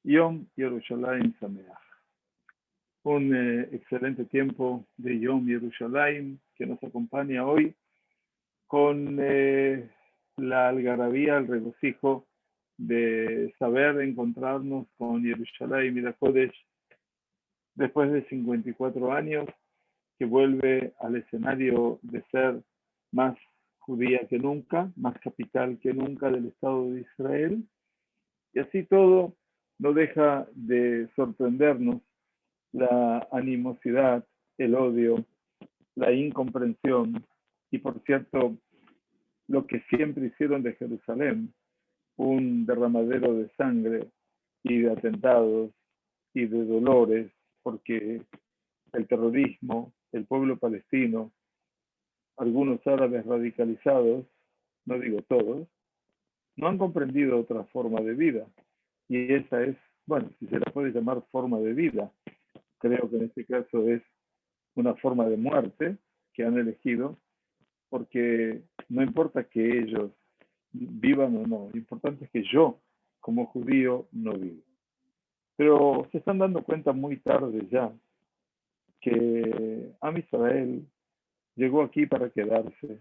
Yom Yerushalayim Sameach. Un excelente tiempo de Yom Yerushalayim que nos acompaña hoy con la algarabía, el regocijo de saber encontrarnos con Yerushalayim y la Kodesh después de 54 años, que vuelve al escenario de ser más judía que nunca, más capital que nunca del Estado de Israel. Y así todo no deja de sorprendernos la animosidad, el odio, la incomprensión y, por cierto, lo que siempre hicieron de Jerusalén, un derramadero de sangre y de atentados y de dolores, porque el terrorismo, el pueblo palestino, algunos árabes radicalizados, no digo todos, no han comprendido otra forma de vida. Y esa es, bueno, si se la puede llamar forma de vida, creo que en este caso es una forma de muerte que han elegido, porque no importa que ellos vivan o no, lo importante es que yo, como judío, no vivo. Pero se están dando cuenta muy tarde ya que Am Israel llegó aquí para quedarse,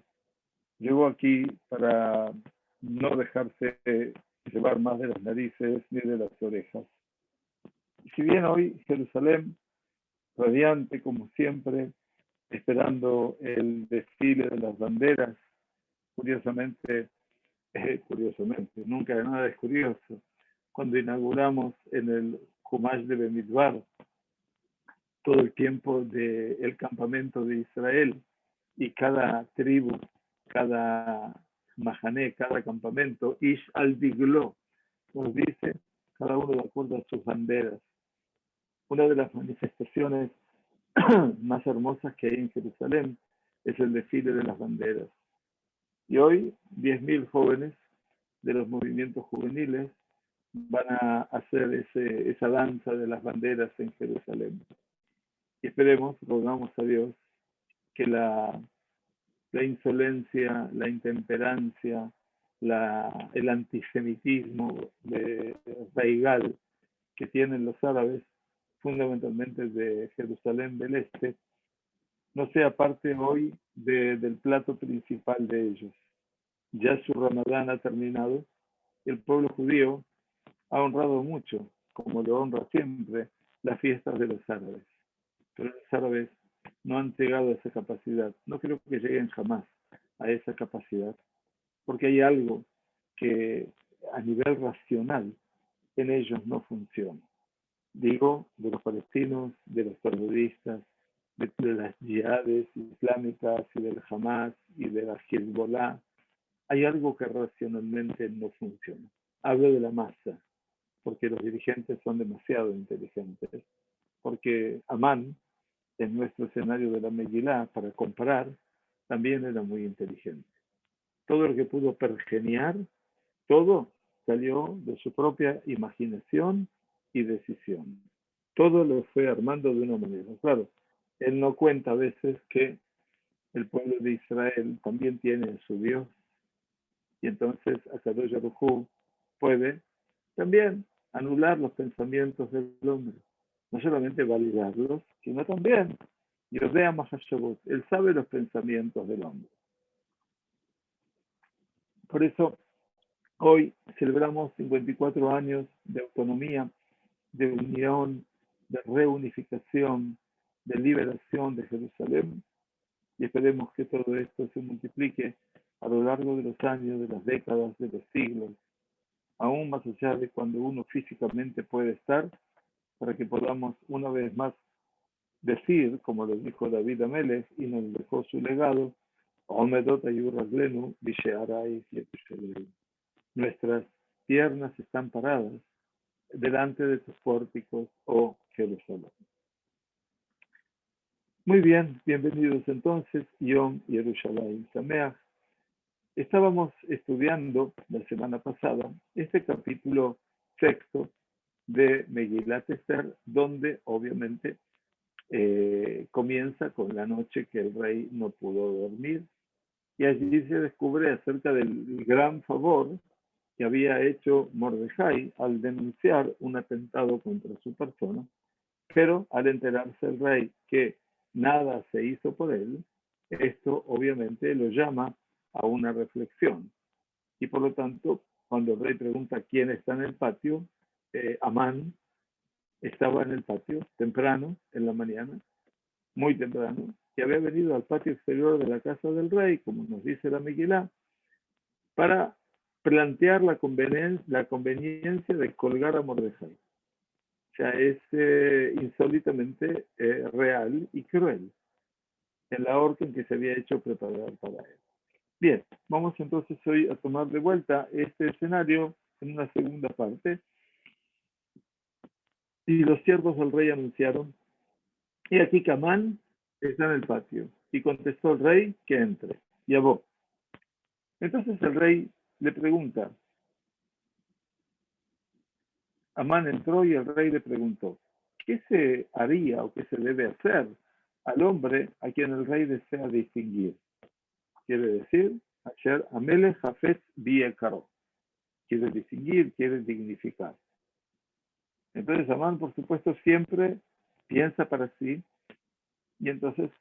llegó aquí para no dejarse llevar más de las narices ni de las orejas. Y si bien hoy Jerusalén, radiante como siempre, esperando el desfile de las banderas, curiosamente, nunca nada es curioso, cuando inauguramos en el Humash de Bemidbar todo el tiempo del campamento de Israel y cada tribu, cada mahané, cada campamento, Ish al Diglo, nos dice cada uno de acuerdo a sus banderas. Una de las manifestaciones más hermosas que hay en Jerusalén es el desfile de las banderas. Y hoy 10.000 jóvenes de los movimientos juveniles van a hacer esa danza de las banderas en Jerusalén. Y esperemos, rogamos a Dios, que la insolencia, la intemperancia, el antisemitismo de raigal que tienen los árabes, fundamentalmente de Jerusalén del Este, no sea parte hoy del plato principal de ellos. Ya su Ramadán ha terminado, el pueblo judío ha honrado mucho, como lo honra siempre, las fiestas de los árabes. Pero los árabes no han llegado a esa capacidad. No creo que lleguen jamás a esa capacidad, porque hay algo que a nivel racional en ellos no funciona. Digo, de los palestinos, de los terroristas, de las yihades islámicas y del Hamas y de la Hezbollah. Hay algo que racionalmente no funciona. Hablo de la masa, porque los dirigentes son demasiado inteligentes, porque Amán, en nuestro escenario de la Megilá, para comparar, también era muy inteligente. Todo lo que pudo pergeniar, todo salió de su propia imaginación y decisión. Todo lo fue armando de una manera. Claro, él no cuenta a veces que el pueblo de Israel también tiene su Dios, y entonces Akadosh Baruj Hu puede también anular los pensamientos del hombre, no solamente validarlos, sino también Yodea Mahashabot, él sabe los pensamientos del hombre. Por eso hoy celebramos 54 años de autonomía, de unión, de reunificación, de liberación de Jerusalén, y esperemos que todo esto se multiplique a lo largo de los años, de las décadas, de los siglos, aún más allá de cuando uno físicamente puede estar, para que podamos una vez más decir, como lo dijo David Amelech, y nos dejó su legado, nuestras piernas están paradas delante de tus pórticos, oh Jerusalén. Muy bien, bienvenidos entonces, Yom Yerushalayim Sameach. Estábamos estudiando la semana pasada este capítulo sexto de Megilat Esther, donde obviamente comienza con la noche que el rey no pudo dormir, y allí se descubre acerca del gran favor que había hecho Mordejai al denunciar un atentado contra su persona, pero al enterarse el rey que nada se hizo por él, esto obviamente lo llama a una reflexión. Y por lo tanto, cuando el rey pregunta quién está en el patio, Amán estaba en el patio temprano, en la mañana, muy temprano, que había venido al patio exterior de la casa del rey, como nos dice la Megilá, para plantear la conveniencia de colgar a Mordejai. O sea, es insólitamente real y cruel en la orden que se había hecho preparar para él. Bien, vamos entonces hoy a tomar de vuelta este escenario en una segunda parte. Y los siervos del rey anunciaron, y aquí que Amán está en el patio. Y contestó el rey que entre. Y abó. Entonces el rey le pregunta, Amán entró y el rey le preguntó, ¿qué se haría o qué se debe hacer al hombre a quien el rey desea distinguir? Quiere decir, Asher Amelech Hafetz Biekaro. Quiere distinguir, quiere dignificar. Entonces Amán, por supuesto, siempre piensa para sí y entonces,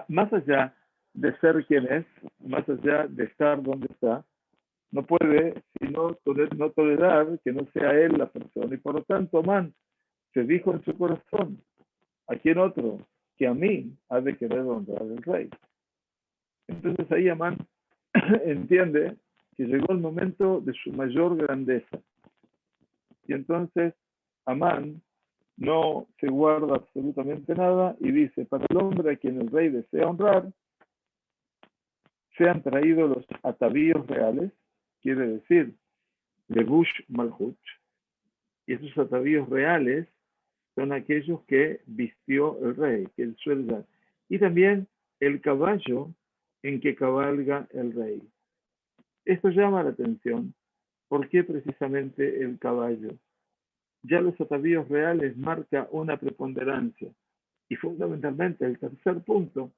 más allá de ser quien es, más allá de estar donde está, no puede sino no tolerar que no sea él la persona. Y por lo tanto, Amán se dijo en su corazón, ¿a quién otro que a mí ha de querer honrar al rey? Entonces ahí Amán entiende que llegó el momento de su mayor grandeza. Y entonces Amán no se guarda absolutamente nada y dice, para el hombre a quien el rey desea honrar, sean traídos los atavíos reales, quiere decir, Levush Malhut, y esos atavíos reales son aquellos que vistió el rey, que él suele dar. Y también el caballo en que cabalga el rey. Esto llama la atención. ¿Por qué precisamente el caballo? Ya los atavíos reales marca una preponderancia. Y fundamentalmente el tercer punto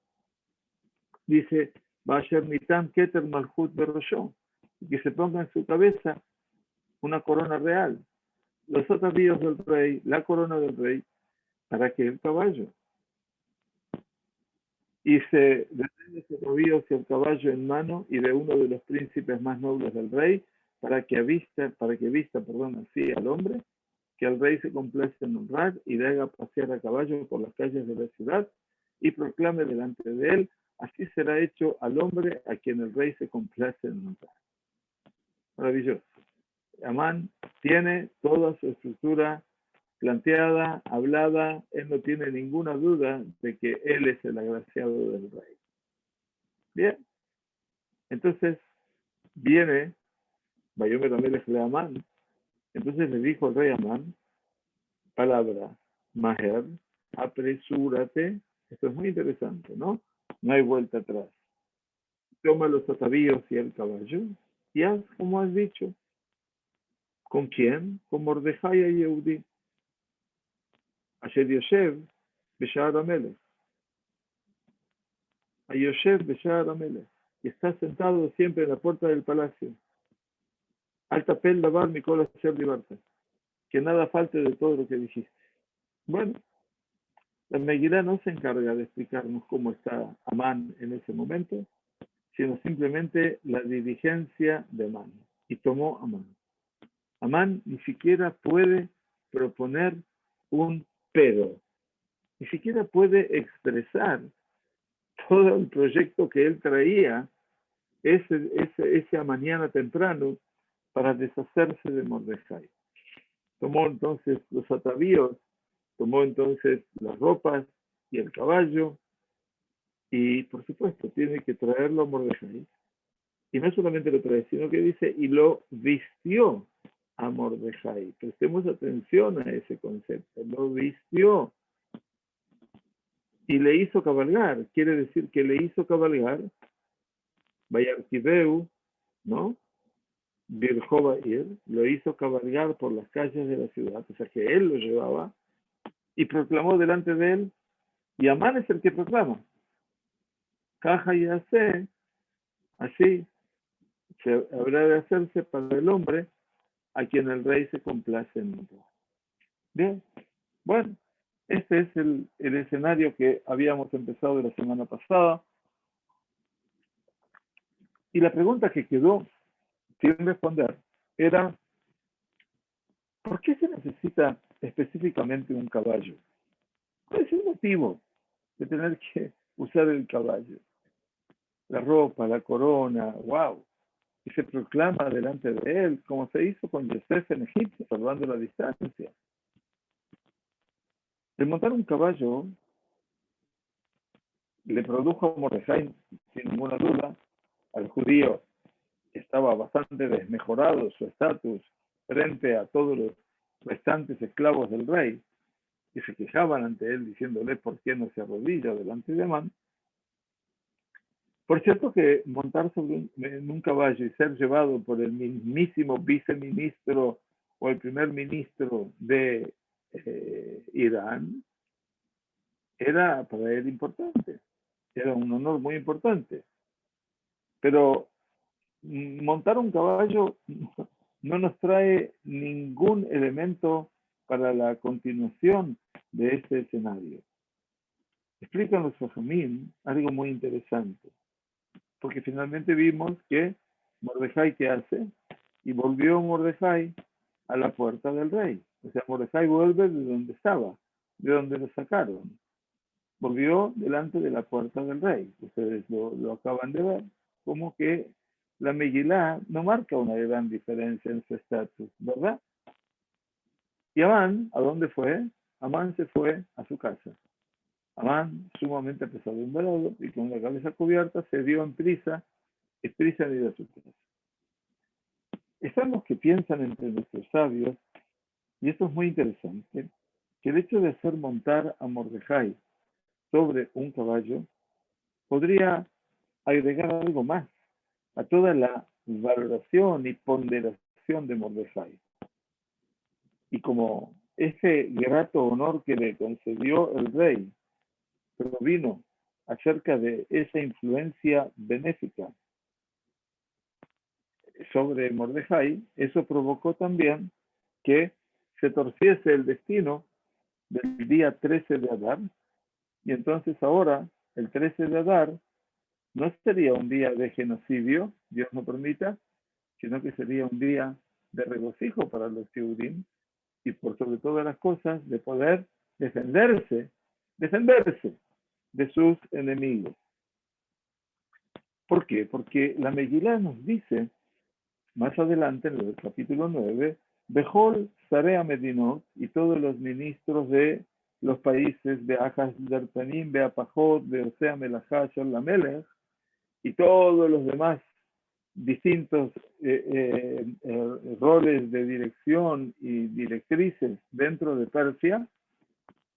dice, Basher Nitam Keter Malhut Berosho, que se ponga en su cabeza una corona real. Los atavíos del rey, la corona del rey, ¿para qué el caballo? Y se detiene ese atavío hacia el caballo en mano y de uno de los príncipes más nobles del rey, para que vista, así al hombre, que el rey se complace en honrar y le haga pasear a caballo por las calles de la ciudad y proclame delante de él, así será hecho al hombre a quien el rey se complace en honrar. Maravilloso. Amán tiene toda su estructura planteada, hablada, él no tiene ninguna duda de que él es el agraciado del rey. Bien, entonces viene Bayomer Amelech le Amán, entonces le dijo al rey Amán, palabra, Maher, apresúrate, esto es muy interesante, ¿no? No hay vuelta atrás. Toma los atavíos y el caballo y haz como has dicho. ¿Con quién? Con Mordejai a Yehudi. Asher Yoshev Beshar Amelech. A Yoshev Beshar Amelech. Y está sentado siempre en la puerta del palacio. Altapel Lavar Mikol Asher Liberta. Que nada falte de todo lo que dijiste. Bueno, la Megilá no se encarga de explicarnos cómo está Amán en ese momento, sino simplemente la diligencia de Amán. Y tomó Amán. Amán ni siquiera puede proponer un pero, ni siquiera puede expresar todo el proyecto que él traía esa mañana temprano para deshacerse de Mordejai. Tomó entonces los atavíos, tomó entonces las ropas y el caballo, y por supuesto tiene que traerlo a Mordejai. Y no solamente lo trae, sino que dice, y lo vistió a Mordejai. Prestemos atención a ese concepto. Lo vistió y le hizo cabalgar. Quiere decir que le hizo cabalgar, Bayarkibeu, ¿no? Birjova Ir, lo hizo cabalgar por las calles de la ciudad, o sea que él lo llevaba y proclamó delante de él, y Amán es el que proclama. Caja y hace, así, habrá de hacerse para el hombre a quien el rey se complace en montar. Bien, bueno, este es el escenario que habíamos empezado la semana pasada. Y la pregunta que quedó sin responder era, ¿por qué se necesita específicamente un caballo? ¿Cuál es el motivo de tener que usar el caballo? La ropa, la corona, wow. Y se proclama delante de él, como se hizo con Yosef en Egipto, salvando la distancia. El montar un caballo le produjo a Mordejai, sin ninguna duda, al judío estaba bastante desmejorado su estatus frente a todos los restantes esclavos del rey, y se quejaban ante él diciéndole por qué no se arrodilla delante de Amán. Por cierto que montar en un caballo y ser llevado por el mismísimo viceministro o el primer ministro de Irán era para él importante, era un honor muy importante. Pero montar un caballo no nos trae ningún elemento para la continuación de este escenario. Explican los Fajamín algo muy interesante, porque finalmente vimos que Mordejai, ¿qué hace? Y volvió Mordejai a la puerta del rey. O sea, Mordejai vuelve de donde estaba, de donde lo sacaron. Volvió delante de la puerta del rey. Ustedes lo acaban de ver, como que la Megilá no marca una gran diferencia en su estatus, ¿verdad? Y Amán, ¿a dónde fue? Amán se fue a su casa. Amán, sumamente apesadumbrado y con la cabeza cubierta, se dio en prisa en ir a su casa. Están los que piensan entre nuestros sabios, y esto es muy interesante, que el hecho de hacer montar a Mordejai sobre un caballo podría agregar algo más a toda la valoración y ponderación de Mordejai. Y como ese grato honor que le concedió el rey provino acerca de esa influencia benéfica sobre Mordejai, eso provocó también que se torciese el destino del día 13 de Adar, y entonces ahora, el 13 de Adar, no sería un día de genocidio, Dios no permita, sino que sería un día de regocijo para los Yehudim, y por sobre todas las cosas, de poder defenderse de sus enemigos. ¿Por qué? Porque la Megilá nos dice, más adelante en el capítulo 9, Behol Sarea Medinot, y todos los ministros de los países, Beajas Dertanim, Beapajot, Beosea Melachá, Shalamelech, y todos los demás distintos roles de dirección y directrices dentro de Persia,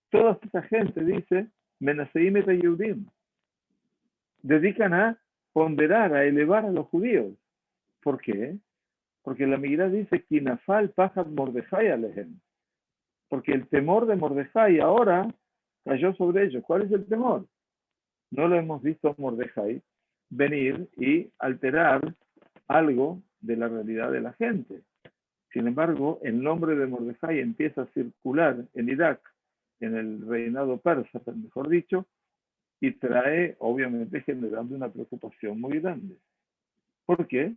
toda esta gente dice, Menaseim et Yehudim, dedican a ponderar, a elevar a los judíos. ¿Por qué? Porque la Megilá dice, Kinafal Pajat Mordejai Alehem, porque el temor de Mordejai ahora cayó sobre ellos. ¿Cuál es el temor? No lo hemos visto a Mordejai venir y alterar algo de la realidad de la gente. Sin embargo, el nombre de Mordejai empieza a circular en Irak, en el reinado persa, mejor dicho, y trae, obviamente, generando una preocupación muy grande. ¿Por qué?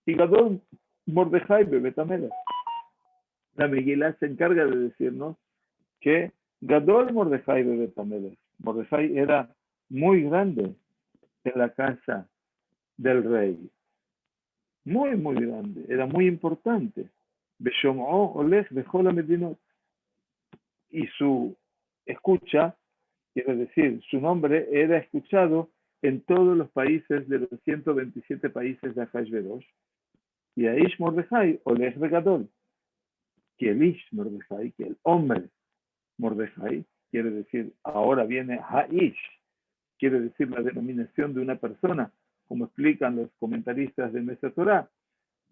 Y Gadol Mordejai Bebetamela. La Megilá se encarga de decirnos que Gadol Mordejai Bebetamela. Mordejai era muy grande en la casa del rey. Muy, muy grande. Era muy importante. Beshom'o Olech Bejola Medinot. Y su escucha, quiero decir, su nombre era escuchado en todos los países de los 127 países de Ahashverosh. Y Aish Mordejai Olech Begadol. Que el Ish Mordejai, que el hombre Mordejai, quiere decir, ahora viene Haish, quiere decir la denominación de una persona, como explican los comentaristas de nuestra Torah,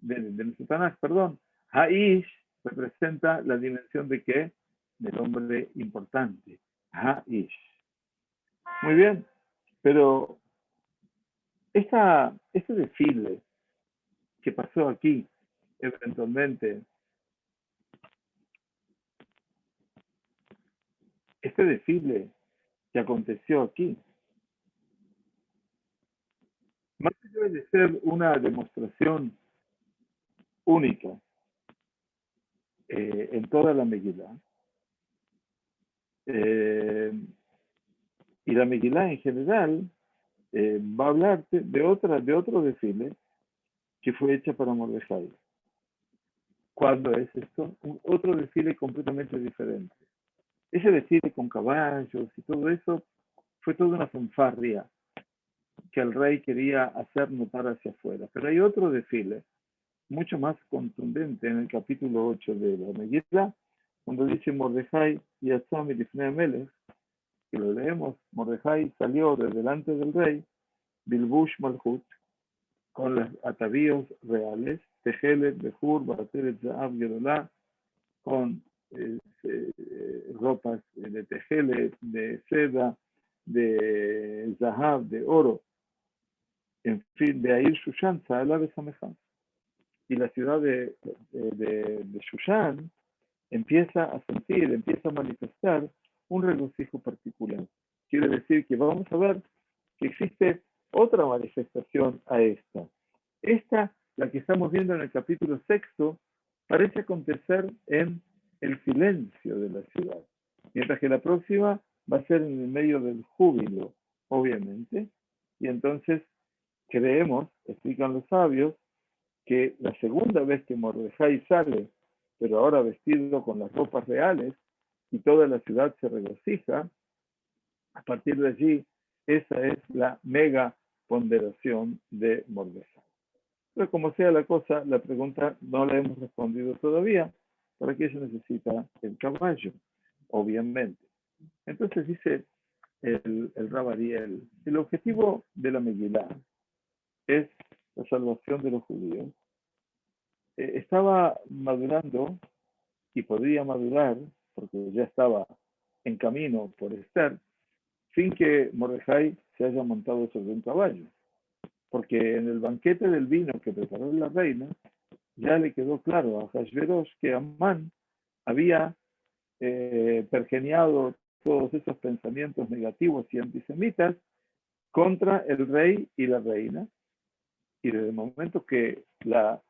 de nuestro Tanaj, perdón. Haish representa la dimensión de qué? Del hombre importante. Haish. Muy bien, pero este desfile que pasó aquí eventualmente. Este desfile que aconteció aquí, más allá de ser una demostración única en toda la Megilá, y la Megilá en general va a hablar de otro desfile que fue hecha para Mordejai. ¿Cuándo es esto? Otro desfile completamente diferente. Ese desfile con caballos y todo eso fue toda una fanfarria que el rey quería hacer notar hacia afuera. Pero hay otro desfile mucho más contundente en el capítulo 8 de la Megilá, cuando dice Mordejai y Atzami Lifnei Amelech, que lo leemos, Mordejai salió de delante del rey, Bilbush Malhut, con los atavíos reales, Tejelet, Bejur, Barateret, Zahav, Gedolá, con ropas de Tejelet, de seda, de Zahav, de oro, en fin, de Air Shushan, Sa'ala Besamejá. Y la ciudad de Shushan empieza a sentir, empieza a manifestar un regocijo particular. Quiere decir que vamos a ver que existe otra manifestación a esta. Esta, la que estamos viendo en el capítulo 6, parece acontecer en el silencio de la ciudad, mientras que la próxima va a ser en el medio del júbilo, obviamente, y entonces creemos, explican los sabios, que la segunda vez que Mordejai sale, pero ahora vestido con las ropas reales, y toda la ciudad se regocija, a partir de allí, esa es la mega ponderación de Mordejai. Pero como sea la cosa, la pregunta no la hemos respondido todavía. ¿Para qué se necesita el caballo? Obviamente. Entonces dice el Rab Ariel, el objetivo de la Megilá es la salvación de los judíos. Estaba madurando y podría madurar, porque ya estaba en camino por Esther, sin que Mordejai se haya montado sobre un caballo. Porque en el banquete del vino que preparó la reina, ya le quedó claro a Hashverosh que Amán había pergeniado todos esos pensamientos negativos y antisemitas contra el rey y la reina. Y desde el momento que las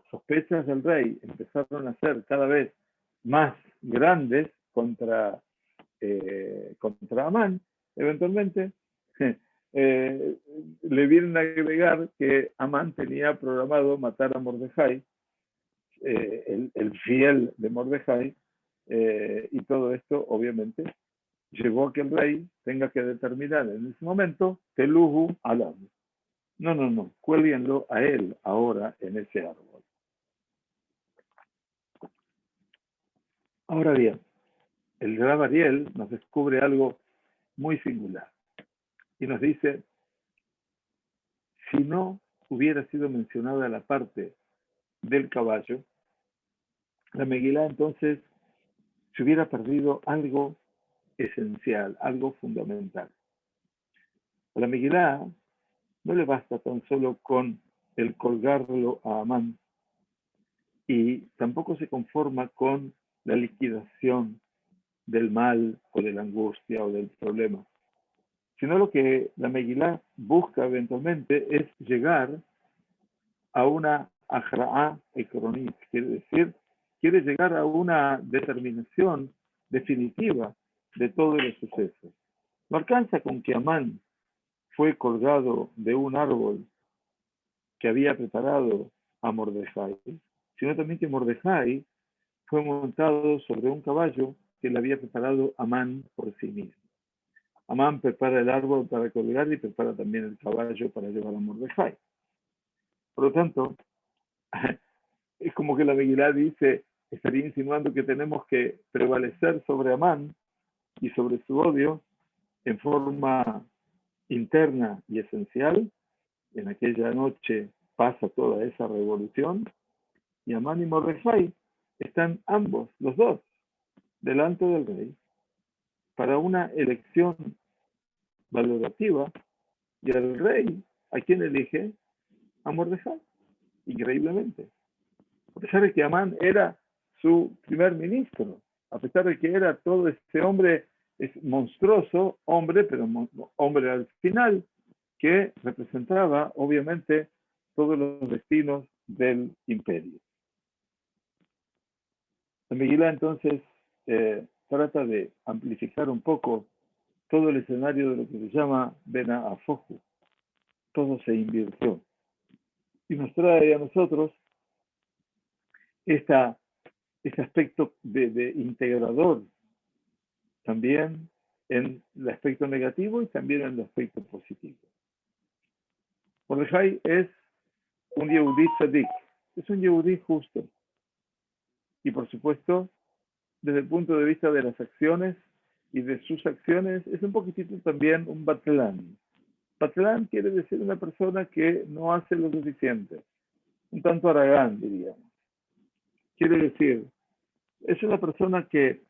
sospechas del rey empezaron a ser cada vez más grandes contra Amán, eventualmente le vienen a agregar que Amán tenía programado matar a Mordejai, el fiel de Mordejai, y todo esto obviamente llevó a que el rey tenga que determinar en ese momento Teluhu Alam. No, cuélguenlo a él ahora en ese árbol. Ahora bien, el Rab Ariel nos descubre algo muy singular y nos dice, si no hubiera sido mencionada la parte del caballo, la Megilá entonces se hubiera perdido algo esencial, algo fundamental. A la Megilá no le basta tan solo con el colgarlo a Amán, y tampoco se conforma con la liquidación del mal o de la angustia o del problema, sino lo que la Megilá busca eventualmente es llegar a una ajra'a ekronit, quiere decir, quiere llegar a una determinación definitiva de todos los sucesos. No alcanza con que Amán fue colgado de un árbol que había preparado a Mordejai, sino también que Mordejai fue montado sobre un caballo que le había preparado Amán por sí mismo. Amán prepara el árbol para colgar y prepara también el caballo para llevar a Mordejai. Por lo tanto, es como que la Megilá dice, estaría insinuando que tenemos que prevalecer sobre Amán y sobre su odio en forma interna y esencial. En aquella noche pasa toda esa revolución y Amán y Mordejai están ambos, los dos, delante del rey para una elección valorativa, y el rey, ¿a quién elige? A Mordejai. increíblemente. A pesar de que Amán era su primer ministro, a pesar de que era todo este hombre, es monstruoso hombre, pero hombre al final, que representaba obviamente todos los destinos del imperio. La Megilá entonces trata de amplificar un poco todo el escenario de lo que se llama Bena Afoju. Todo se invirtió. Y nos trae a nosotros este aspecto de integrador, también en el aspecto negativo y también en el aspecto positivo. Mordejai es un Yehudí tzadik, es un Yehudí justo. Y por supuesto, desde el punto de vista de las acciones y de sus acciones, es un poquitito también un batlán. Batlán quiere decir una persona que no hace lo suficiente, un tanto aragán, diríamos. Quiere decir, es una persona que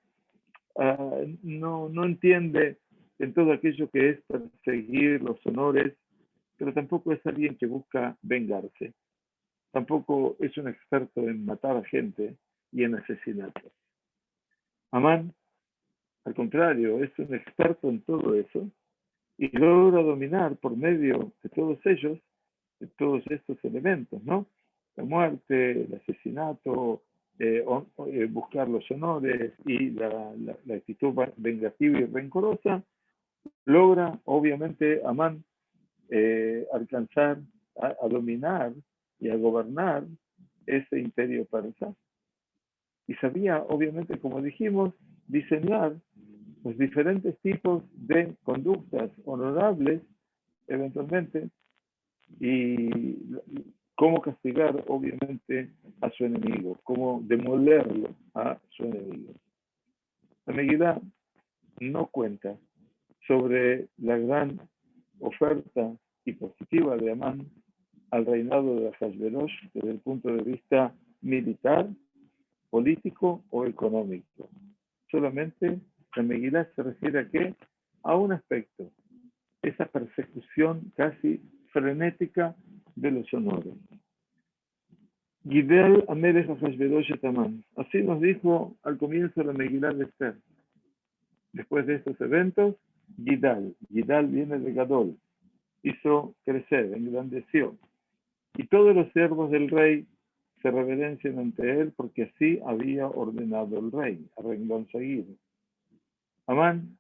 no entiende en todo aquello que es perseguir los honores, pero tampoco es alguien que busca vengarse. Tampoco es un experto en matar a gente y en asesinatos. Amán, al contrario, es un experto en todo eso y logra dominar por medio de todos ellos, de todos estos elementos, ¿no? La muerte, el asesinato, buscar los honores y la actitud vengativa y rencorosa, logra obviamente Amán alcanzar a dominar y a gobernar ese imperio persa. Y sabía, obviamente, como dijimos, diseñar los diferentes tipos de conductas honorables, eventualmente, y cómo castigar, obviamente, a su enemigo, cómo demolerlo a su enemigo. La Megilá no cuenta sobre la gran oferta y positiva de Amán al reinado de Ahasverosh desde el punto de vista militar, político o económico. Solamente la Megilá se refiere a qué? A un aspecto, esa persecución casi frenética de los honores. Gidel Amelech Ahasverosh et Amán. Así nos dijo al comienzo de la Megilá de Esther. Después de estos eventos, Gidal viene de Gadol, hizo crecer, engrandeció. Y todos los siervos del rey se reverencian ante él porque así había ordenado el rey, a renglón seguido. Amán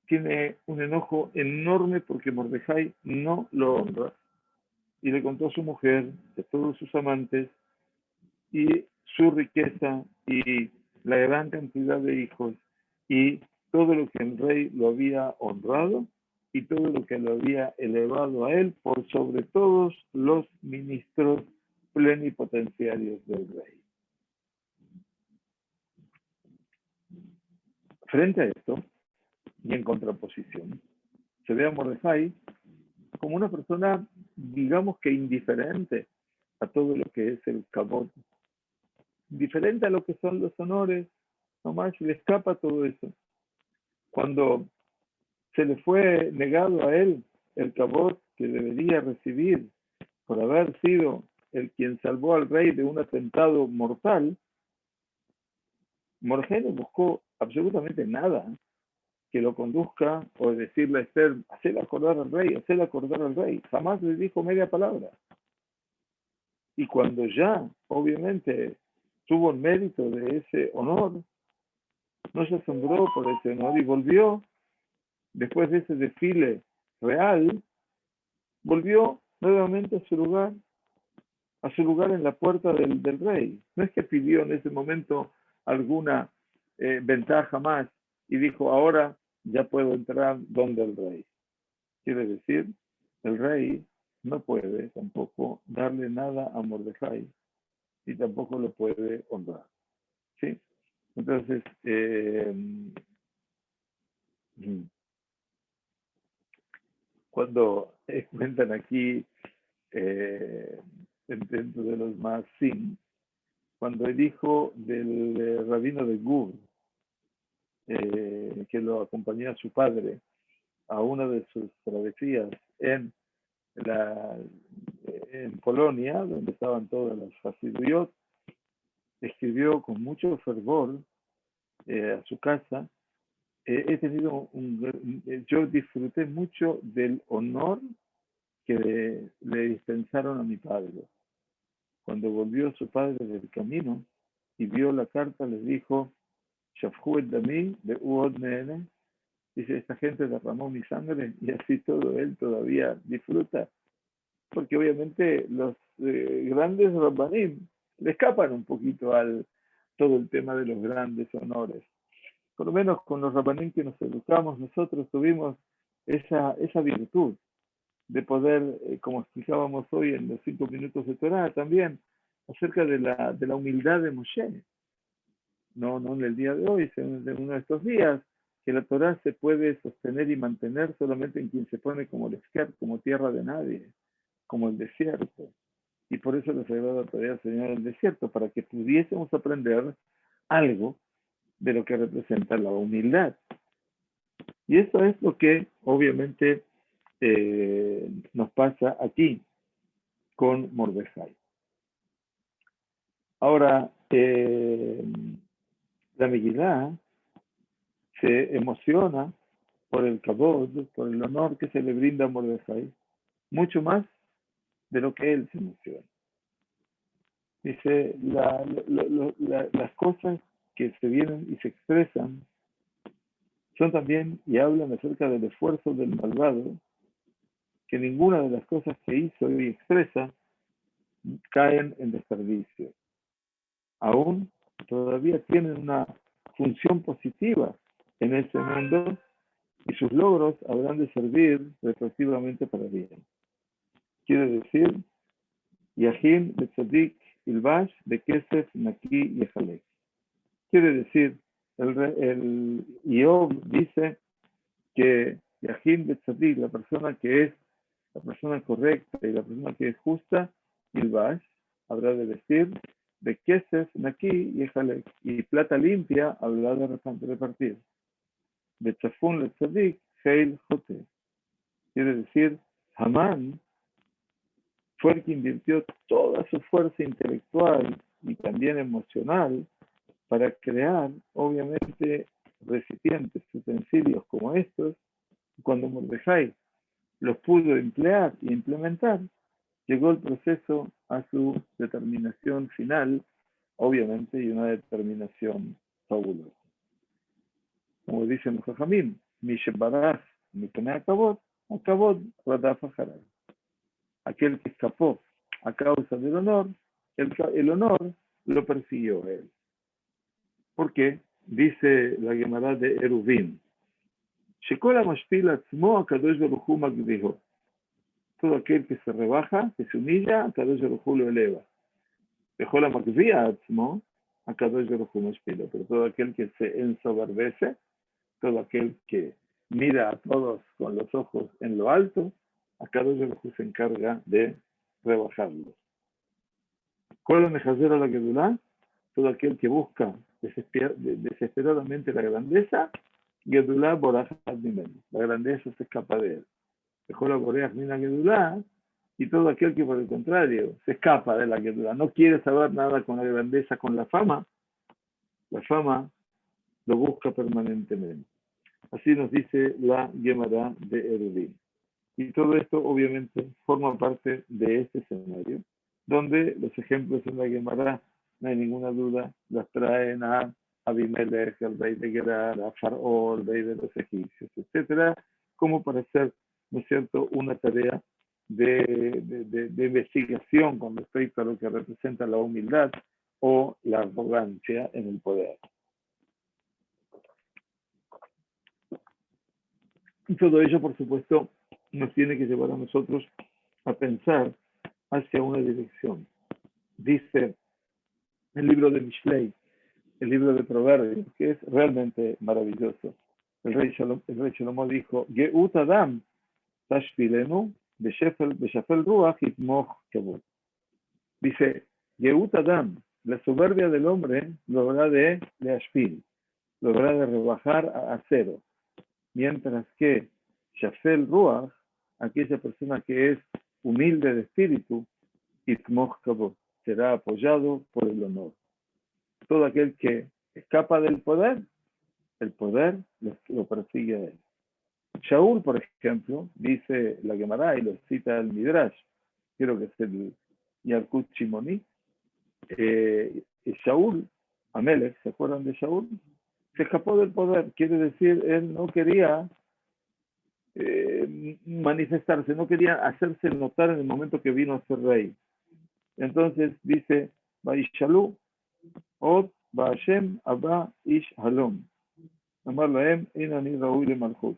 tiene un enojo enorme porque Mordejai no lo honra y le contó a su mujer, a todos sus amantes, y su riqueza y la gran cantidad de hijos y todo lo que el rey lo había honrado y todo lo que lo había elevado a él por sobre todos los ministros plenipotenciarios del rey. Frente a esto, y en contraposición, se ve a Mordejai como una persona, digamos que indiferente a todo lo que es el kabod, diferente a lo que son los honores, nomás le escapa todo eso. Cuando se le fue negado a él el kabod que debería recibir por haber sido el quien salvó al rey de un atentado mortal, Mordejai no buscó absolutamente nada que lo conduzca o decirle a Esther, hacerle acordar al rey, jamás le dijo media palabra. Y cuando ya, obviamente, tuvo el mérito de ese honor, no se asombró por ese honor y volvió, después de ese desfile real, volvió nuevamente a su lugar en la puerta del rey. No es que pidió en ese momento alguna ventaja más y dijo, ahora ya puedo entrar donde el rey. Quiere decir, el rey no puede tampoco darle nada a Mordejai y tampoco lo puede honrar. ¿Sí? Entonces, cuando cuentan aquí dentro de los Maasim, cuando el hijo del rabino de Gur, que lo acompañó a su padre a una de sus travesías en en Polonia, donde estaban todas las Hasiduyot, escribió con mucho fervor a su casa. He tenido yo disfruté mucho del honor que le dispensaron a mi padre. Cuando volvió su padre del camino y vio la carta, le dijo, Shafhu el Dami de Uod Nene, dice, esta gente derramó mi sangre y así todo él todavía disfruta. Porque obviamente los grandes Rabbanim le escapan un poquito al todo el tema de los grandes honores. Por lo menos con los Rabbanim que nos educamos, nosotros tuvimos esa virtud de poder, como explicábamos hoy en los 5 minutos de Torah, también acerca de la humildad de Moshe. No en el día de hoy, sino en uno de estos días, que la Torah se puede sostener y mantener solamente en quien se pone como el como tierra de nadie, como el desierto. Y por eso la Sagrada Torah señala el desierto, para que pudiésemos aprender algo de lo que representa la humildad. Y eso es lo que obviamente nos pasa aquí con Mordejai. Ahora, la Megilá se emociona por el kabod, por el honor que se le brinda a Mordejai, mucho más de lo que él se emociona. Dice, las cosas que se vienen y se expresan son también y hablan acerca del esfuerzo del malvado, que ninguna de las cosas que hizo y expresa caen en desperdicio. Aún todavía tienen una función positiva en este mundo y sus logros habrán de servir respectivamente para bien. Quiere decir, Yahim Betzadik Ilbash de Kesef Naki Yehalek. Quiere decir, el Iob dice que Yahim Betzadik, la persona que es la persona correcta y la persona que es justa, Ilbash, habrá de vestir de Kesef Naki Yehalek, y plata limpia habrá de repartir. Betzafun Letzadik Heil Jote. Quiere decir, Hamán fue el que invirtió toda su fuerza intelectual y también emocional para crear, obviamente, recipientes, utensilios como estos. Cuando Mordejai los pudo emplear y implementar, llegó el proceso a su determinación final, obviamente, y una determinación fabulosa. Como dicen los Jajamim, Mishebaraj, Mipnei Akavod, Radaf Acharay. Aquel que escapó a causa del honor, el honor lo persiguió a él. ¿Por qué? Dice la Gemara de Eruvin, Shekol HaMashpil Atzmo HaKadosh Baruch Hu Magdiho. Todo aquel que se rebaja, que se humilla, HaKadosh Baruch Hu lo eleva. Shekol HaMagdi Atzmo HaKadosh Baruch Hu Mashpilo. Pero todo aquel que se ensoberbece, todo aquel que mira a todos con los ojos en lo alto, HaKadosh Baruch Hu se encarga de rebajarlos. ¿Cuál es el mejazer a la Gedulá? Todo aquel que busca desesperadamente la grandeza, Gedulá Borajat Mimenu. La grandeza se escapa de él. Dejó la Boreaj Mina Gedulá, y todo aquel que por el contrario se escapa de la Gedulá, no quiere saber nada con la grandeza, con la fama lo busca permanentemente. Así nos dice la Gemara de Eruvin. Y todo esto obviamente forma parte de este escenario, donde los ejemplos en la Gemara, no hay ninguna duda, las traen a Abimelech, al rey de Gerar, a Faraón, el rey de los egipcios, etcétera, como para hacer, ¿no es cierto?, una tarea de investigación con respecto a lo que representa la humildad o la arrogancia en el poder. Y todo ello, por supuesto, nos tiene que llevar a nosotros a pensar hacia una dirección. Dice el libro de Mishlei, el libro de Proverbios, que es realmente maravilloso. El rey Shlomo dijo, Geut Adam tashpilenu beshafel ruach yitmoch kavod. Dice, Geut Adam, la soberbia del hombre lo habrá de ashpil, lo habrá de rebajar a cero. Mientras que Shafel Ruach, aquella persona que es humilde de espíritu, Itmoch Kavod, será apoyado por el honor. Todo aquel que escapa del poder, el poder lo persigue a él. Shaul, por ejemplo, dice la Gemara y lo cita el Midrash, creo que es el Yalkut Shimoni, Shaul, Amelech, ¿se acuerdan de Shaul? Se escapó del poder, quiere decir, él no quería manifestarse, no quería hacerse notar en el momento que vino a ser rey. Entonces dice, Vaishalu, Od, Baashem, Abba, Ish, Halom. Amar Laem, Inani, Raúl de Malchut.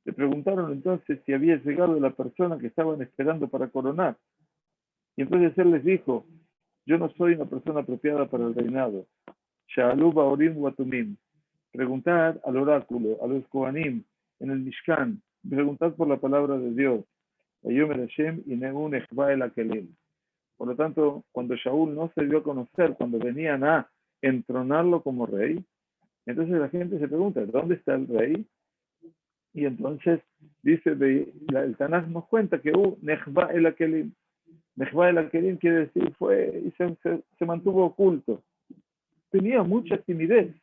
Le preguntaron entonces si había llegado la persona que estaban esperando para coronar. Y entonces él les dijo, yo no soy una persona apropiada para el reinado. Sha'alu Baorim Watumim. Preguntad al oráculo, a los Kohanim, en el Mishkan. Preguntad por la palabra de Dios. Ayomer Hashem y Neun Echba el Akelim. Por lo tanto, cuando Shaul no se dio a conocer, cuando venían a entronarlo como rey, entonces la gente se pregunta, ¿dónde está el rey? Y entonces dice, el Tanaj nos cuenta que Nechba el Akelim. Nechba el Akelim quiere decir fue y se mantuvo oculto. Tenía mucha timidez.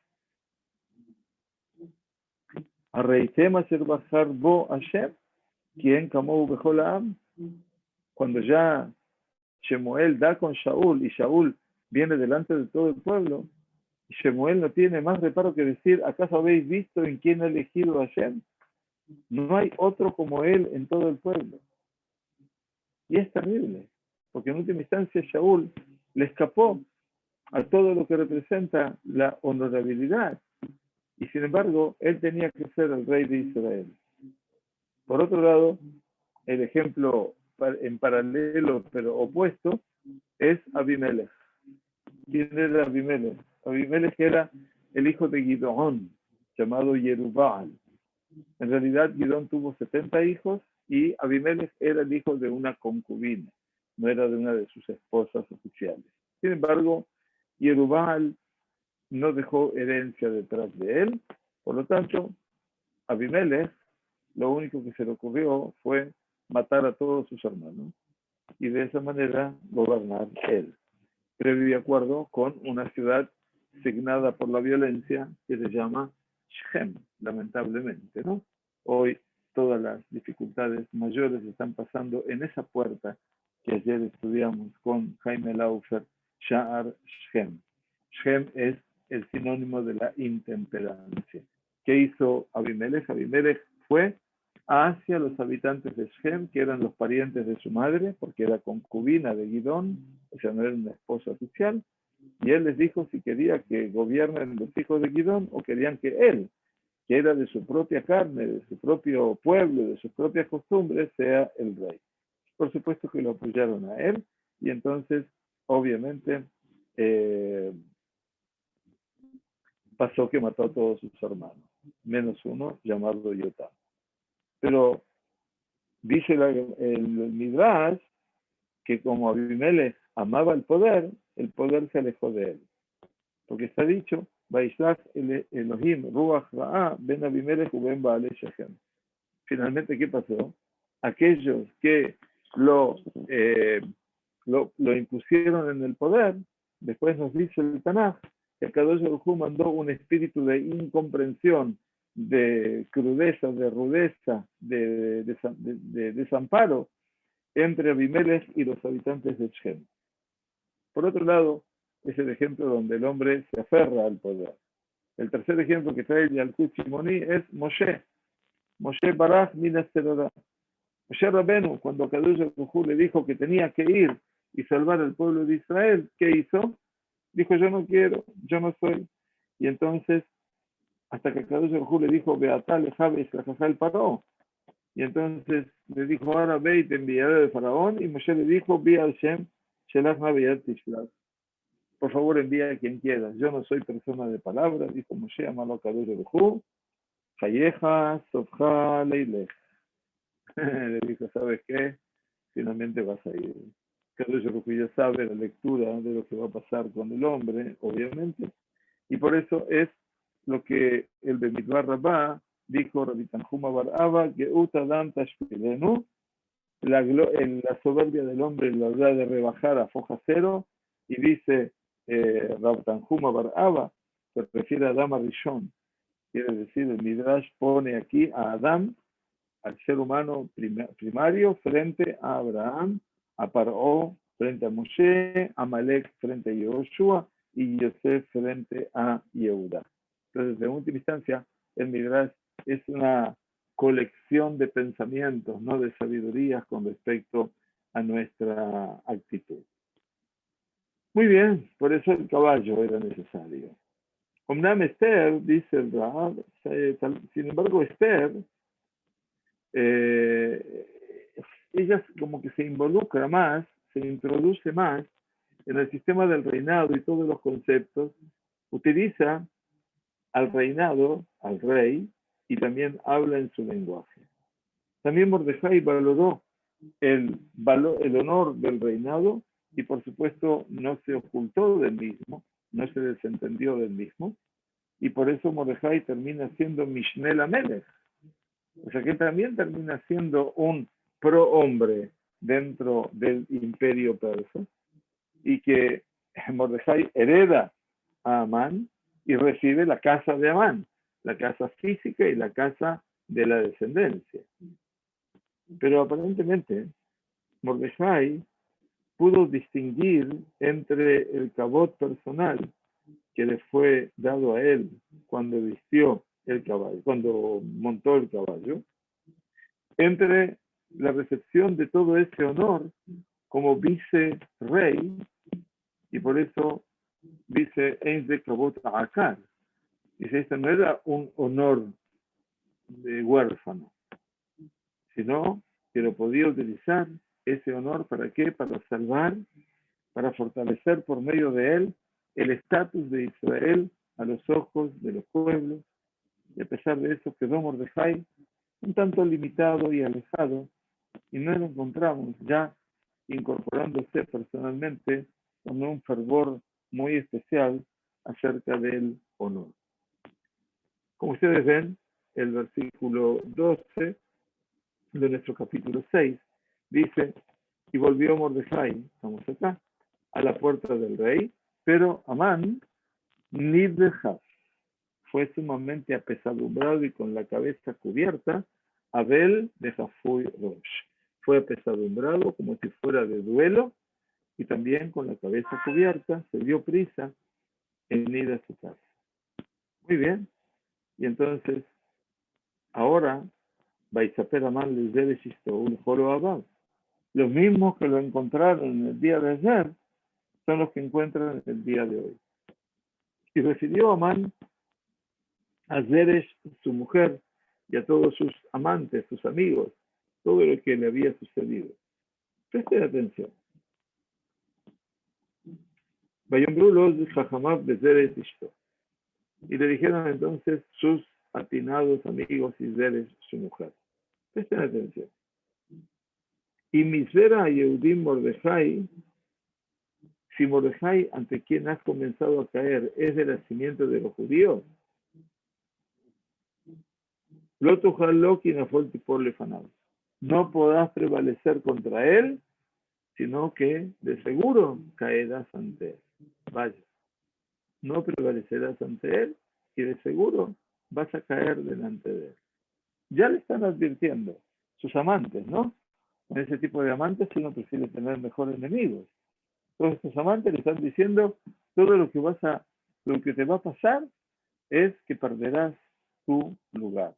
Arreitem asher bachar bo Hashem, quien kamou bechol ha'am. Cuando ya Shemuel da con Shaul y Shaul viene delante de todo el pueblo, y Shemuel no tiene más reparo que decir, ¿acaso habéis visto en quién ha elegido a Hashem? No hay otro como él en todo el pueblo. Y es terrible, porque en última instancia Shaul le escapó a todo lo que representa la honorabilidad. Y sin embargo, él tenía que ser el rey de Israel. Por otro lado, el ejemplo en paralelo pero opuesto es Abimelech. ¿Quién era Abimelech? Abimelech era el hijo de Gidón, llamado Yerubal. En realidad, Gidón tuvo 70 hijos y Abimelech era el hijo de una concubina, no era de una de sus esposas oficiales. Sin embargo, Yerubal no dejó herencia detrás de él, por lo tanto, Abimelech, lo único que se le ocurrió fue matar a todos sus hermanos y de esa manera gobernar él, previo acuerdo con una ciudad signada por la violencia que se llama Shechem, lamentablemente, ¿no? Hoy todas las dificultades mayores están pasando en esa puerta que ayer estudiamos con Jaime Laufer, Sha'ar Shechem. Shechem es el sinónimo de la intemperancia. ¿Qué hizo Abimelech? Abimelech fue hacia los habitantes de Shechem, que eran los parientes de su madre, porque era concubina de Gidón, o sea, no era una esposa oficial, y él les dijo si quería que gobiernen los hijos de Gidón o querían que él, que era de su propia carne, de su propio pueblo, de sus propias costumbres, sea el rey. Por supuesto que lo apoyaron a él, y entonces, obviamente, pasó que mató a todos sus hermanos, menos uno llamado Yotam. Pero dice el Midrash que como Abimelech amaba el poder se alejó de él. Porque está dicho, Vaishlach Elohim Ruach Ra'a ben Abimelech uben Baale Shechem. Finalmente, ¿qué pasó? Aquellos que lo impusieron en el poder, después nos dice el Tanaj, que Kadosh Baruj Hu mandó un espíritu de incomprensión, de crudeza, de rudeza, de desamparo entre Abimelech y los habitantes de Shechem. Por otro lado, es el ejemplo donde el hombre se aferra al poder. El tercer ejemplo que trae el Yalkut Shimoni es Moshe. Moshe Baraj Minas Terorá. Moshe Rabenu, cuando Kadosh Baruj Hu le dijo que tenía que ir y salvar al pueblo de Israel, ¿qué hizo? Dijo, yo no quiero, yo no soy. Y entonces, hasta que Kadosh Baruj Hu le dijo, Beatá lejabes el Paró. Y entonces le dijo, ahora ve y te enviaré de Faraón. Y Moshe le dijo, vi al Shem, Shelach Nabiyat Tishlach. Por favor, envía a quien quieras. Yo no soy persona de palabra, dijo Moshe, amalo Kadosh Baruj Hu. Chayeja, Sofja, Leilech. Le dijo, ¿sabes qué? Finalmente vas a ir. Kadosh Baruj Hu ya sabe la lectura de lo que va a pasar con el hombre, obviamente. Y por eso es lo que el Bemidbar Rabbah dijo Rabbi Tanhuma Bar Abba, Geut Adam Tashpilenu, en la soberbia del hombre la da de rebajar a foja cero, y dice Rab Tanjuma Bar Abba, se refiere a Adam Rishon. Quiere decir, el Midrash pone aquí a Adán, al ser humano primario, frente a Abraham, a Paró, frente a Moshe, a Malek frente a Yehoshua, y Yosef frente a Yehuda. Entonces, en última instancia, el Midrash es una colección de pensamientos, no de sabidurías con respecto a nuestra actitud. Muy bien, por eso el caballo era necesario. Omnam Esther, dice el Rab, sin embargo Esther, ella como que se involucra más, se introduce más en el sistema del reinado y todos los conceptos, utiliza al reinado, al rey, y también habla en su lenguaje. También Mordejai valoró el honor del reinado y por supuesto no se ocultó del mismo, no se desentendió del mismo, y por eso Mordejai termina siendo Mishneh Lamelech. O sea que también termina siendo un prohombre dentro del imperio persa, y que Mordejai hereda a Amán y recibe la casa de Amán, la casa física y la casa de la descendencia. Pero aparentemente Mordejai pudo distinguir entre el cabot personal que le fue dado a él cuando vistió el caballo, cuando montó el caballo, entre la recepción de todo ese honor como vicerrey, y por eso dice Ein ze kabot ha'akar. Dice, este no era un honor de huérfano, sino que lo podía utilizar ese honor ¿para qué? Para salvar, para fortalecer por medio de él el estatus de Israel a los ojos de los pueblos. Y a pesar de eso quedó Mordejai un tanto limitado y alejado, y no lo encontramos ya incorporándose personalmente con un fervor muy especial acerca del honor. Como ustedes ven, el versículo 12 de nuestro capítulo 6 dice, y volvió Mordejai, estamos acá, a la puerta del rey, pero Amán, Nidhaf, fue sumamente apesadumbrado y con la cabeza cubierta, Abel de Jafui Rosh. Fue apesadumbrado como si fuera de duelo, y también con la cabeza cubierta se dio prisa en ir a su casa. Muy bien, y entonces, ahora, Baisaper Amán les debe un joro abad. Los mismos que lo encontraron en el día de ayer son los que encuentran en el día de hoy. Y refirió Amán a Zeresh, su mujer, y a todos sus amantes, sus amigos, todo lo que le había sucedido. Presten atención. Y le dijeron entonces sus atinados amigos y Zeresh, su mujer. Presten atención. Y Misera Yehudim Mordejai, si Mordejai, ante quien has comenzado a caer, es del nacimiento de los judíos, no podrás prevalecer contra él, sino que de seguro caerás ante él. Vaya, no prevalecerás ante él y de seguro vas a caer delante de él. Ya le están advirtiendo sus amantes, ¿no? En ese tipo de amantes uno prefiere tener mejores enemigos. Todos estos amantes le están diciendo todo lo que te va a pasar es que perderás tu lugar.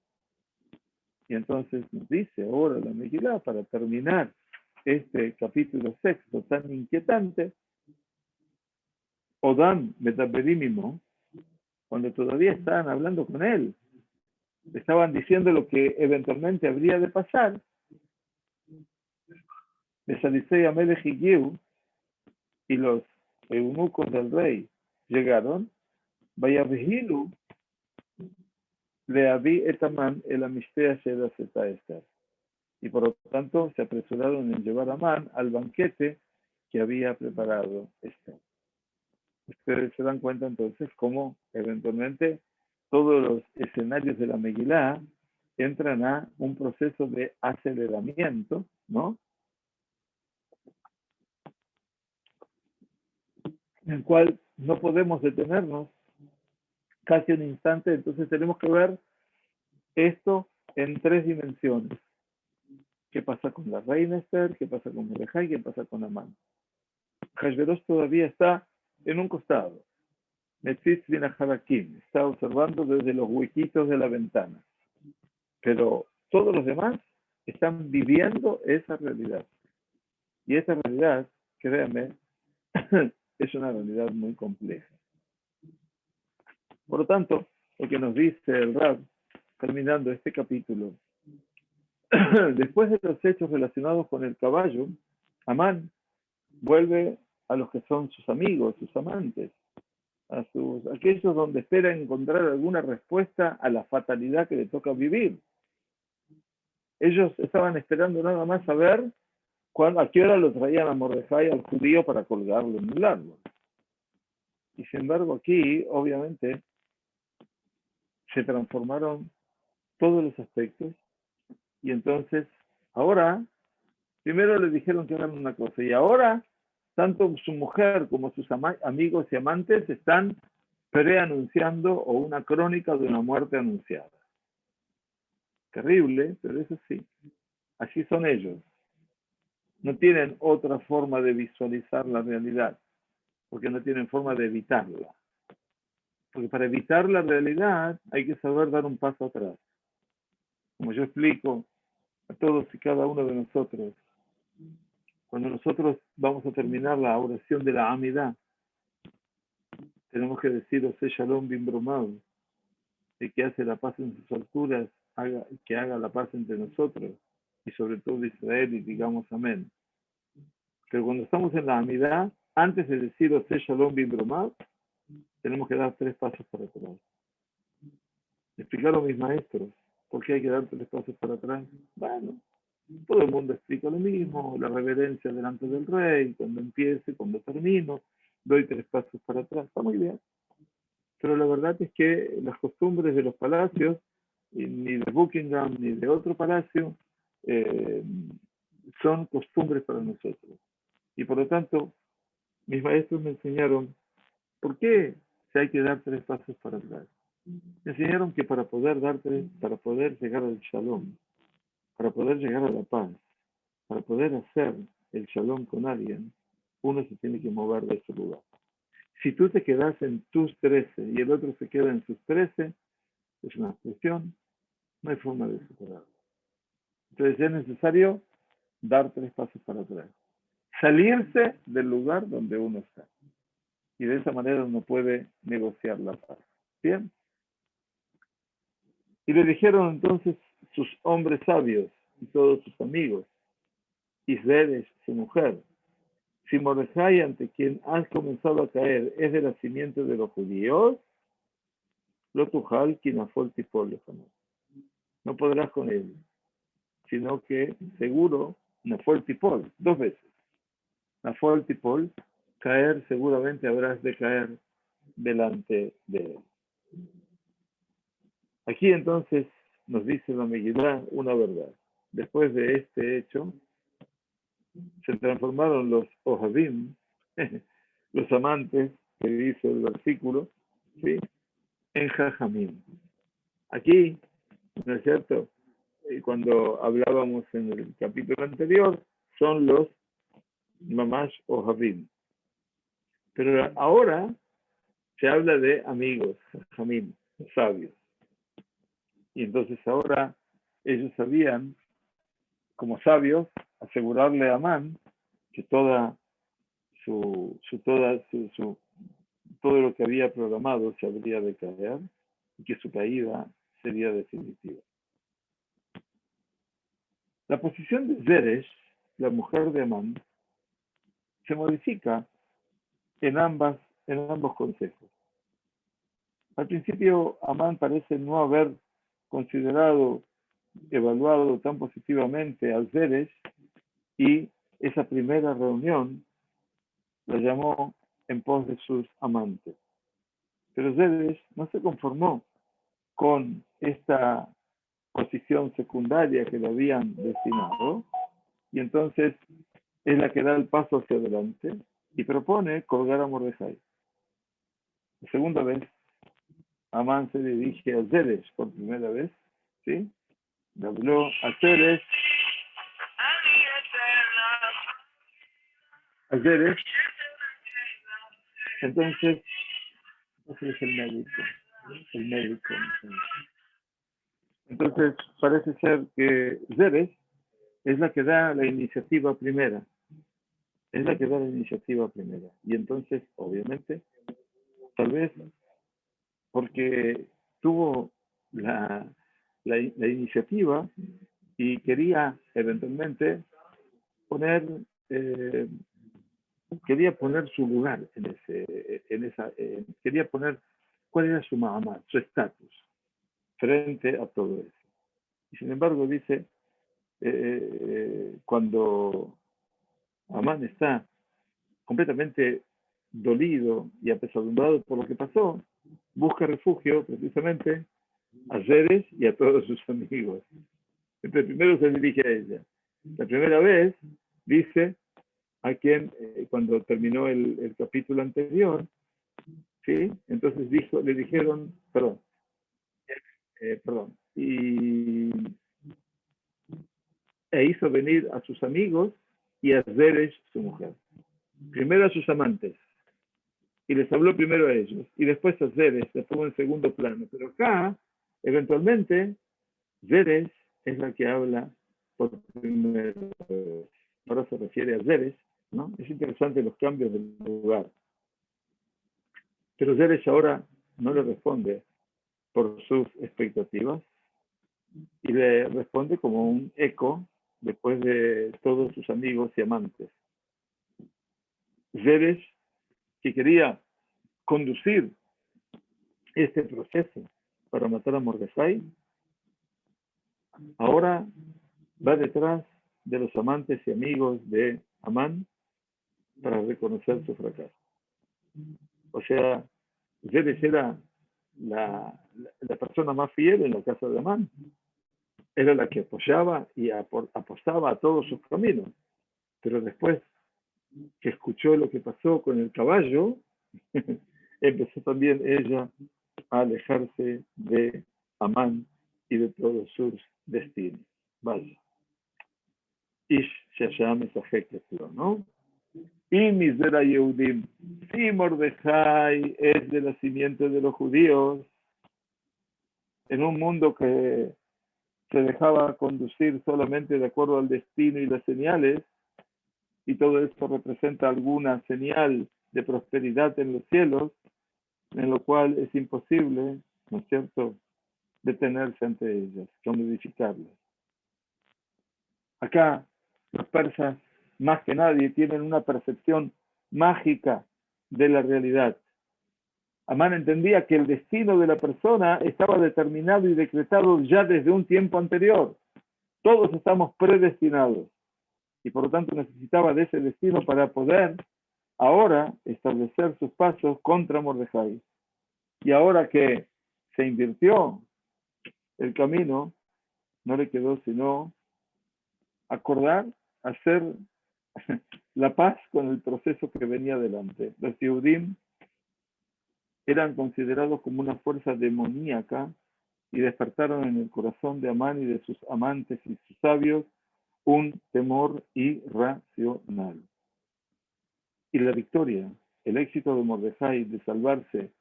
Y entonces nos dice ahora la Megilá, para terminar este capítulo 6 tan inquietante, Odam Metaberimimo, cuando todavía estaban hablando con él, estaban diciendo lo que eventualmente habría de pasar, de Salisei Amelech y los eunucos del rey llegaron, Vayavhilu le Abi Etaman el Amishtea Sheda Zeta Esther. Y por lo tanto se apresuraron en llevar a Amán al banquete que había preparado Esther. Ustedes se dan cuenta entonces cómo eventualmente todos los escenarios de la Megilá entran a un proceso de aceleramiento, ¿no? en el cual no podemos detenernos casi un instante, entonces tenemos que ver esto en tres dimensiones. ¿Qué pasa con la reina Esther? ¿Qué pasa con Mordejai? ¿Qué pasa con Amán? Hashverosh todavía está en un costado. Metzitz bin Harakim está observando desde los huequitos de la ventana. Pero todos los demás están viviendo esa realidad. Y esa realidad, créanme, es una realidad muy compleja. Por lo tanto, lo que nos dice el Rab, terminando este capítulo, después de los hechos relacionados con el caballo, Amán vuelve a los que son sus amigos, sus amantes, a aquellos donde espera encontrar alguna respuesta a la fatalidad que le toca vivir. Ellos estaban esperando nada más saber a qué hora lo traían a Mordejai, al judío, para colgarlo en el árbol. Y sin embargo aquí, obviamente, se transformaron todos los aspectos. Y entonces, ahora, primero le dijeron que eran una cosa, y ahora, tanto su mujer como sus amigos y amantes están preanunciando o una crónica de una muerte anunciada. Terrible, pero eso sí, así son ellos. No tienen otra forma de visualizar la realidad, porque no tienen forma de evitarla. Porque para evitar la realidad hay que saber dar un paso atrás. Como yo explico a todos y cada uno de nosotros, cuando nosotros vamos a terminar la oración de la Amidá, tenemos que decir, Ose Shalom Bin Bromau, el que hace la paz en sus alturas, que haga la paz entre nosotros, y sobre todo Israel, y digamos amén. Pero cuando estamos en la Amidá, antes de decir Ose Shalom Bin Bromau, tenemos que dar 3 pasos para atrás. Explicaron mis maestros, ¿por qué hay que dar 3 pasos para atrás? Bueno, todo el mundo explica lo mismo, la reverencia delante del rey, cuando empiece, cuando termino, doy 3 pasos para atrás, está muy bien. Pero la verdad es que las costumbres de los palacios, ni de Buckingham ni de otro palacio, son costumbres para nosotros. Y por lo tanto, mis maestros me enseñaron por qué se hay que dar 3 pasos para atrás. Me enseñaron que para poder llegar al shalom, para poder llegar a la paz, para poder hacer el shalom con alguien, uno se tiene que mover de ese lugar. Si tú te quedas en tus 13 y el otro se queda en sus 13, es una expresión, no hay forma de superarlo. Entonces es necesario dar 3 pasos para atrás. Salirse del lugar donde uno está. Y de esa manera uno puede negociar la paz. ¿Bien? Y le dijeron entonces sus hombres sabios y todos sus amigos, Isredes, su mujer, si Mordejai, ante quien has comenzado a caer, es de la simiente de los judíos, lo tujal quinafol tipol. No podrás con él, sino que seguro nafol tipol, 2 veces. Nafol tipol, caer, seguramente habrás de caer delante de él. Aquí entonces nos dice la Megilá una verdad. Después de este hecho, se transformaron los Ohavim, los amantes, que dice el versículo, ¿sí?, en Jajamim. Aquí, ¿no es cierto? Cuando hablábamos en el capítulo anterior, son los Mamash Ohavim. Pero ahora se habla de amigos, Jajamim, sabios. Y entonces ahora ellos sabían, como sabios, asegurarle a Amán que todo lo que había programado se habría de caer y que su caída sería definitiva. La posición de Zeresh, la mujer de Amán, se modifica en ambos consejos. Al principio, Amán parece no haber evaluado tan positivamente a Zeresh, y esa primera reunión la llamó en pos de sus amantes. Pero Zeresh no se conformó con esta posición secundaria que le habían destinado, y entonces es la que da el paso hacia adelante y propone colgar a Mordejai. La segunda vez, Amán se dirige a Zeresh por primera vez, ¿sí? Le habló a Zeresh, entonces, ese es el médico. Entonces, parece ser que Zeresh es la que da la iniciativa primera, y entonces, obviamente, tal vez porque tuvo la iniciativa y quería eventualmente poner eh, quería poner su lugar quería poner cuál era su mamá, su estatus frente a todo eso. Y sin embargo dice, cuando Amán está completamente dolido y apesadumbrado por lo que pasó, busca refugio precisamente a Zeresh y a todos sus amigos. Entonces primero se dirige a ella. La primera vez dice a quien, cuando terminó el capítulo anterior, ¿sí? Entonces le dijeron, perdón, e hizo venir a sus amigos y a Zeresh, su mujer. Primero a sus amantes, y les habló primero a ellos, y después a Zeresh, se pongo en segundo plano. Pero acá, eventualmente, Zeresh es la que habla por primera vez. Ahora se refiere a Zeresh, ¿no? Es interesante los cambios del lugar. Pero Zeresh ahora no le responde por sus expectativas y le responde como un eco después de todos sus amigos y amantes. Zeresh, que quería conducir este proceso para matar a Mordejai, ahora va detrás de los amantes y amigos de Amán para reconocer su fracaso. O sea, Zeresh era la persona más fiel en la casa de Amán. Era la que apoyaba y apostaba a todos sus caminos. Pero después que escuchó lo que pasó con el caballo, empezó también ella a alejarse de Amán y de todos sus destinos. Vaya. Ish Shasham Esajeketlo, ¿no? Y Misera Yehudim. Si Mordejai es de la simiente de los judíos, en un mundo que se dejaba conducir solamente de acuerdo al destino y las señales, y todo esto representa alguna señal de prosperidad en los cielos, en lo cual es imposible, ¿no es cierto?, detenerse ante ellas, modificarlas. Acá los persas, más que nadie, tienen una percepción mágica de la realidad. Amán entendía que el destino de la persona estaba determinado y decretado ya desde un tiempo anterior. Todos estamos predestinados y por lo tanto necesitaba de ese destino para poder ahora establecer sus pasos contra Mordejai. Y ahora que se invirtió el camino, no le quedó sino acordar, hacer la paz con el proceso que venía adelante. Los Yehudim eran considerados como una fuerza demoníaca y despertaron en el corazón de Amán y de sus amantes y sus sabios un temor irracional. Y la victoria, el éxito de Mordejai de salvarse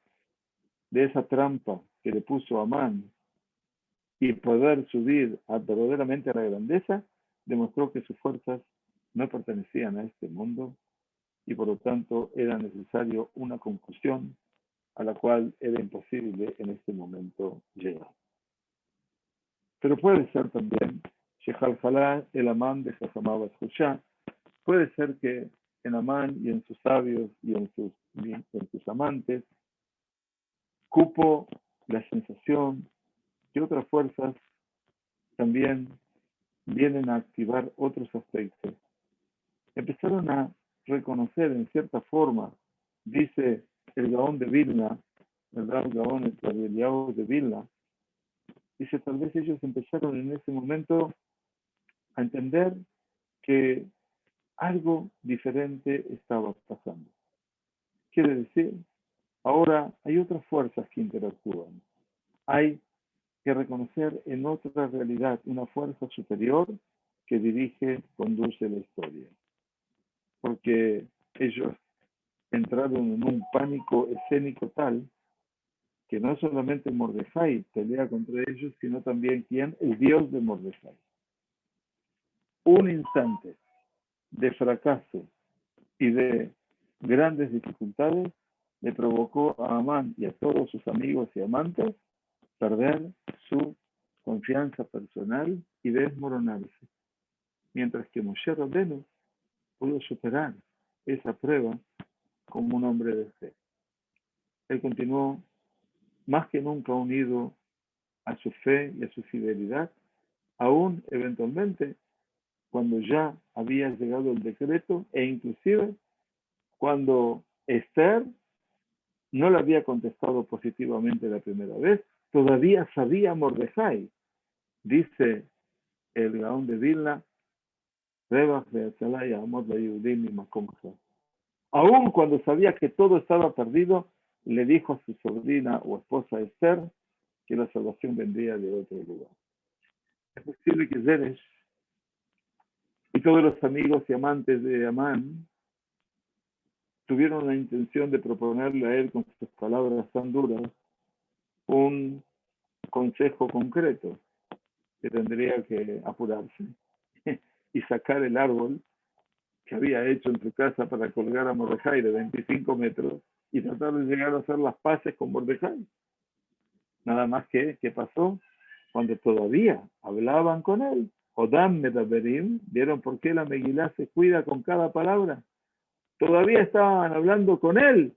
de esa trampa que le puso Amán y poder subir verdaderamente a la grandeza, demostró que sus fuerzas no pertenecían a este mundo y por lo tanto era necesario una conclusión a la cual era imposible en este momento llegar. Pero puede ser también, Shehaljalá, el Amán de Jajamabas Hushá, puede ser que en Amán y en sus sabios y en sus amantes cupo la sensación que otras fuerzas también vienen a activar otros aspectos. Empezaron a reconocer en cierta forma, dice el Gaón de Vilna, el Gaón de Vilna, dice, tal vez ellos empezaron en ese momento a entender que algo diferente estaba pasando. Quiere decir, ahora hay otras fuerzas que interactúan. Hay que reconocer en otra realidad una fuerza superior que dirige, conduce la historia. Porque ellos entraron en un pánico escénico tal que no solamente Mordejai pelea contra ellos, sino también ¿quién? El Dios de Mordejai. Un instante de fracaso y de grandes dificultades le provocó a Amán y a todos sus amigos y amantes perder su confianza personal y desmoronarse. Mientras que Moshe Rabbeinu pudo superar esa prueba como un hombre de fe. Él continuó más que nunca unido a su fe y a su fidelidad, aún eventualmente cuando ya había llegado el decreto e inclusive cuando Esther no le había contestado positivamente la primera vez, todavía sabía Mordejai, dice el Gaón de Vilna, aún cuando sabía que todo estaba perdido, le dijo a su sobrina o esposa Esther que la salvación vendría de otro lugar. Es posible que Zeresh y todos los amigos y amantes de Amán tuvieron la intención de proponerle a él con sus palabras tan duras un consejo concreto que tendría que apurarse y sacar el árbol que había hecho en su casa para colgar a Mordejai de 25 metros y tratar de llegar a hacer las paces con Mordejai. Nada más que, ¿qué pasó? Cuando todavía hablaban con él, Odam Medaberim, ¿vieron por qué la Megilá se cuida con cada palabra? Todavía estaban hablando con él.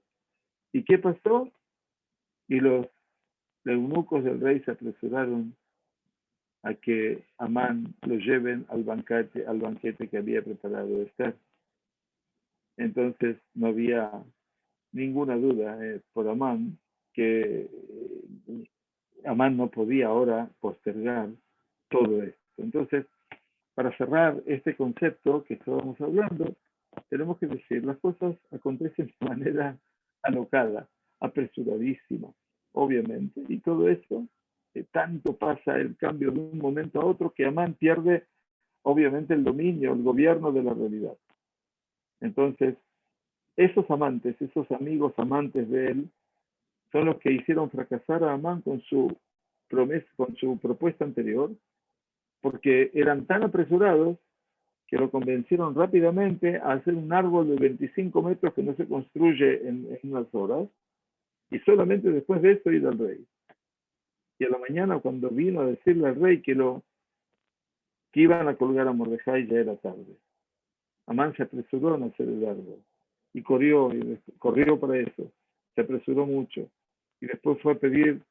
¿Y qué pasó? Y los eunucos del rey se apresuraron a que Amán lo lleven al banquete que había preparado Esther. Entonces no había ninguna duda por Amán que Amán no podía ahora postergar todo esto. Entonces, para cerrar este concepto que estábamos hablando, tenemos que decir, las cosas acontecen de manera alocada, apresuradísima, obviamente, y todo eso, tanto pasa el cambio de un momento a otro que Amán pierde, obviamente, el dominio, el gobierno de la realidad. Entonces, esos amantes, esos amigos amantes de él, son los que hicieron fracasar a Amán con su promesa, con su propuesta anterior, porque eran tan apresurados que lo convencieron rápidamente a hacer un árbol de 25 metros que no se construye en unas horas, y solamente después de eso ir al rey. Y a la mañana, cuando vino a decirle al rey que iban a colgar a Mordejai, ya era tarde. Amán se apresuró en hacer el árbol, y corrió para eso, se apresuró mucho, y después fue a pedir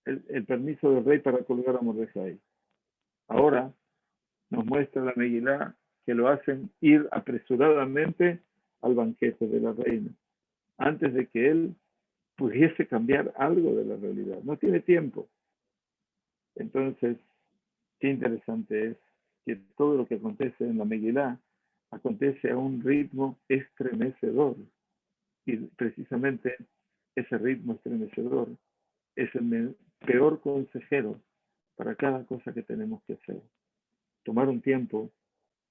el permiso del rey para colgar a Mordejai. Ahora nos muestra la Megilá que lo hacen ir apresuradamente al banquete de la reina, antes de que él pudiese cambiar algo de la realidad. No tiene tiempo. Entonces, qué interesante es que todo lo que acontece en la Megilá acontece a un ritmo estremecedor. Y precisamente ese ritmo estremecedor es el peor consejero para cada cosa que tenemos que hacer. Tomar un tiempo,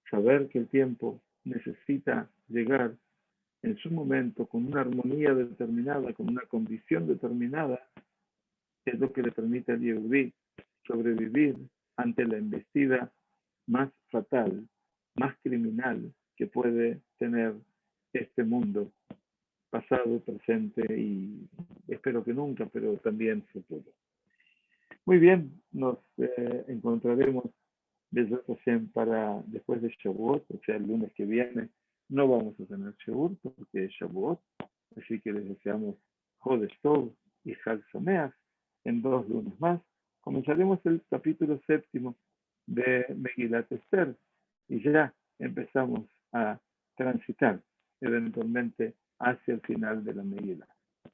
saber que el tiempo necesita llegar en su momento con una armonía determinada, con una condición determinada, es lo que le permite al Yehudí sobrevivir ante la embestida más fatal, más criminal que puede tener este mundo, pasado, presente y espero que nunca, pero también futuro. Muy bien, nos encontraremos desde para después de Shavuot, o sea, el lunes que viene. No vamos a tener Shavuot porque es Shavuot, así que les deseamos Jodesh Tov y Chag Sameach en 2 lunes más. Comenzaremos el capítulo 7 de Megilat Esther y ya empezamos a transitar eventualmente hacia el final de la Megilá.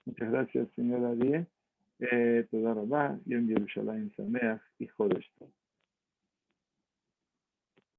Muchas gracias, señora Die. Toda Rabá, Yom Yerushalayim Sameach y Jodesh Tov.